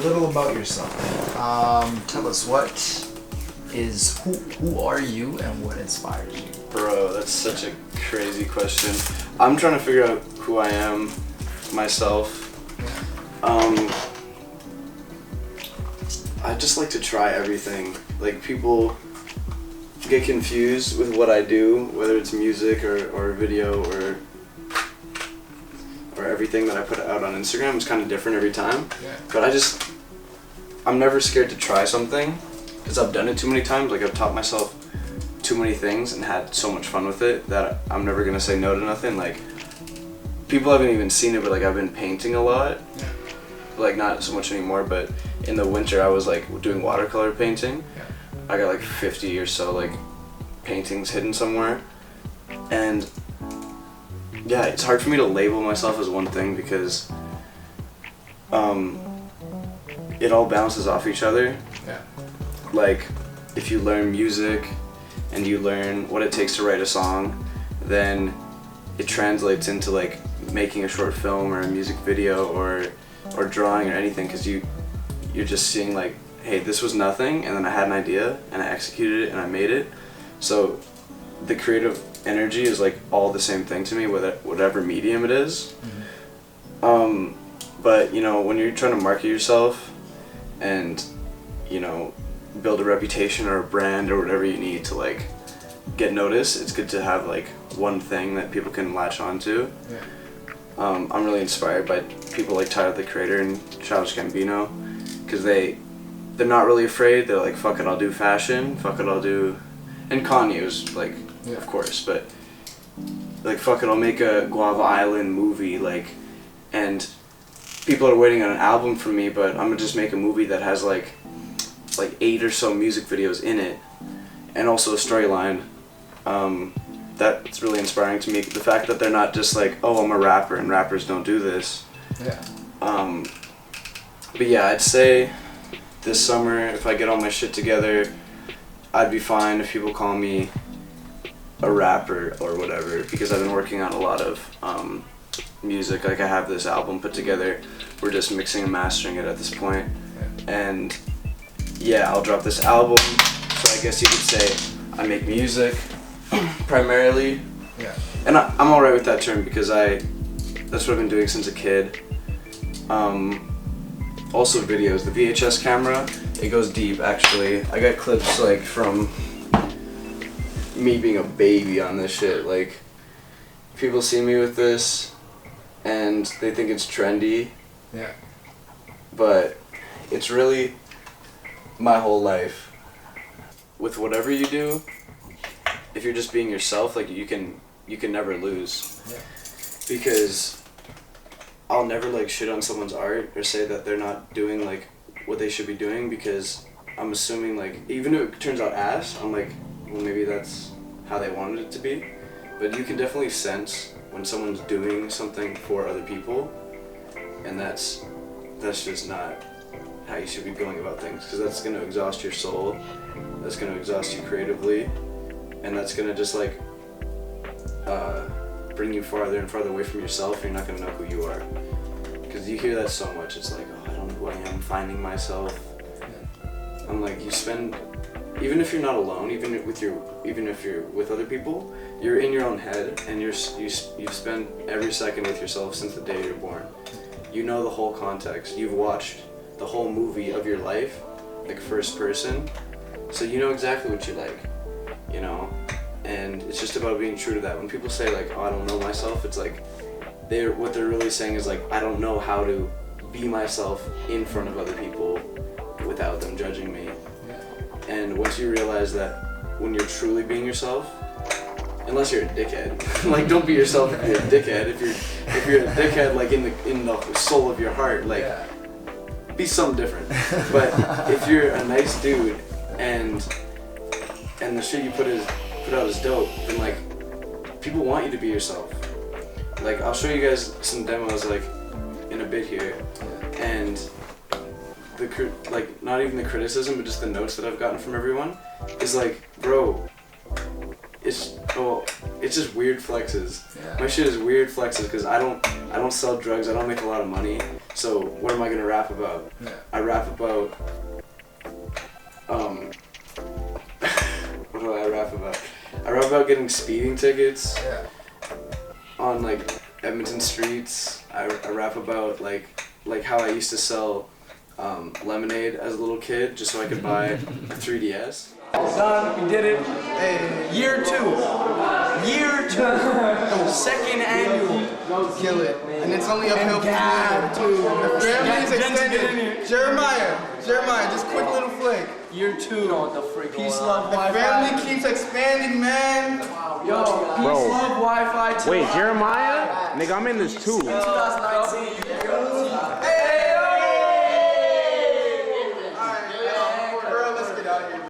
little about yourself. Tell us who are you and what inspires you? Bro, that's such a crazy question. I'm trying to figure out who I am myself. I just like to try everything. Like, people get confused with what I do, whether it's music or video or everything that I put out on Instagram. It's kind of different every time. Yeah. But I'm never scared to try something because I've done it too many times. Like, I've taught myself too many things and had so much fun with it that I'm never gonna say no to nothing. Like, people haven't even seen it, but like, I've been painting a lot. Yeah. Like, not so much anymore, but in the winter I was like doing watercolor painting. Yeah. I got like 50 or so like paintings hidden somewhere, and yeah, it's hard for me to label myself as one thing because it all bounces off each other. Yeah. Like, if you learn music and you learn what it takes to write a song, then it translates into like making a short film or a music video or drawing or anything, because you're just seeing like, hey, this was nothing, and then I had an idea and I executed it and I made it. So the creative energy is like all the same thing to me, whatever medium it is. Mm-hmm. But you know, when you're trying to market yourself and, you know, build a reputation or a brand or whatever you need to like get noticed, it's good to have like one thing that people can latch onto. Yeah. I'm really inspired by people like Tyler the Creator and Childish Gambino, because they're not really afraid. They're like, fuck it, I'll do fashion, fuck it, I'll do, and Kanye's like, yeah, of course, but like, fuck it, I'll make a Guava Island movie, like, and people are waiting on an album from me, but I'm gonna just make a movie that has like 8 or so music videos in it, and also a storyline. That's really inspiring to me. The fact that they're not just like, oh, I'm a rapper and rappers don't do this. Yeah. But yeah, I'd say this summer, if I get all my shit together, I'd be fine if people call me a rapper or whatever, because I've been working on a lot of music. Like, I have this album put together. We're just mixing and mastering it at this point. Yeah. And yeah, I'll drop this album. So I guess you could say I make music primarily. Yeah. And I'm alright with that term because that's what I've been doing since a kid. Also videos. The VHS camera, it goes deep actually. I got clips like from me being a baby on this shit. Like, people see me with this and they think it's trendy. Yeah. But it's really my whole life. With whatever you do, if you're just being yourself, like, you can never lose. Yeah. Because I'll never like shit on someone's art or say that they're not doing like what they should be doing, because I'm assuming, like, even if it turns out ass, I'm like, well, maybe that's how they wanted it to be. But you can definitely sense when someone's doing something for other people, and that's just not how you should be going about things, because that's going to exhaust your soul, that's going to exhaust you creatively, and that's going to just like bring you farther and farther away from yourself, and you're not going to know who you are. Because you hear that so much, it's like, oh, I don't know who I am, finding myself. I'm like, you spend, even if you're not alone, even if you're with other people, you're in your own head, and you spend every second with yourself since the day you're born. You know the whole context. You've watched the whole movie of your life, like first person, so you know exactly what you like, you know? And it's just about being true to that. When people say like, oh, I don't know myself, it's like, what they're really saying is like, I don't know how to be myself in front of other people without them judging me. And once you realize that when you're truly being yourself, unless you're a dickhead, like, don't be yourself if you're a dickhead. If you're a dickhead, like in the soul of your heart, like, be something different. But if you're a nice dude and the shit you put out is dope, then like, people want you to be yourself. Like, I'll show you guys some demos like in a bit here, and like, not even the criticism, but just the notes that I've gotten from everyone is like, bro, it's just weird flexes. My shit is weird flexes because I I don't sell drugs. I don't make a lot of money. So what am I gonna rap about? Yeah. I rap about what do I rap about? I rap about getting speeding tickets Yeah. on like Edmonton streets. I rap about like how I used to sell lemonade as a little kid just so I could buy a 3DS. Done, we did it. Hey, Year 2. Year 2. Second annual. kill it. And it's only uphill from here, too. The family's Jen's get in extended. here. Jeremiah, just quick little flick. Year 2. Peace, love, The Wi-Fi. family keeps expanding, man. Yo, peace, Bro. love, Wi-Fi. Wait, Jeremiah? Nigga, I'm in this too. 2019.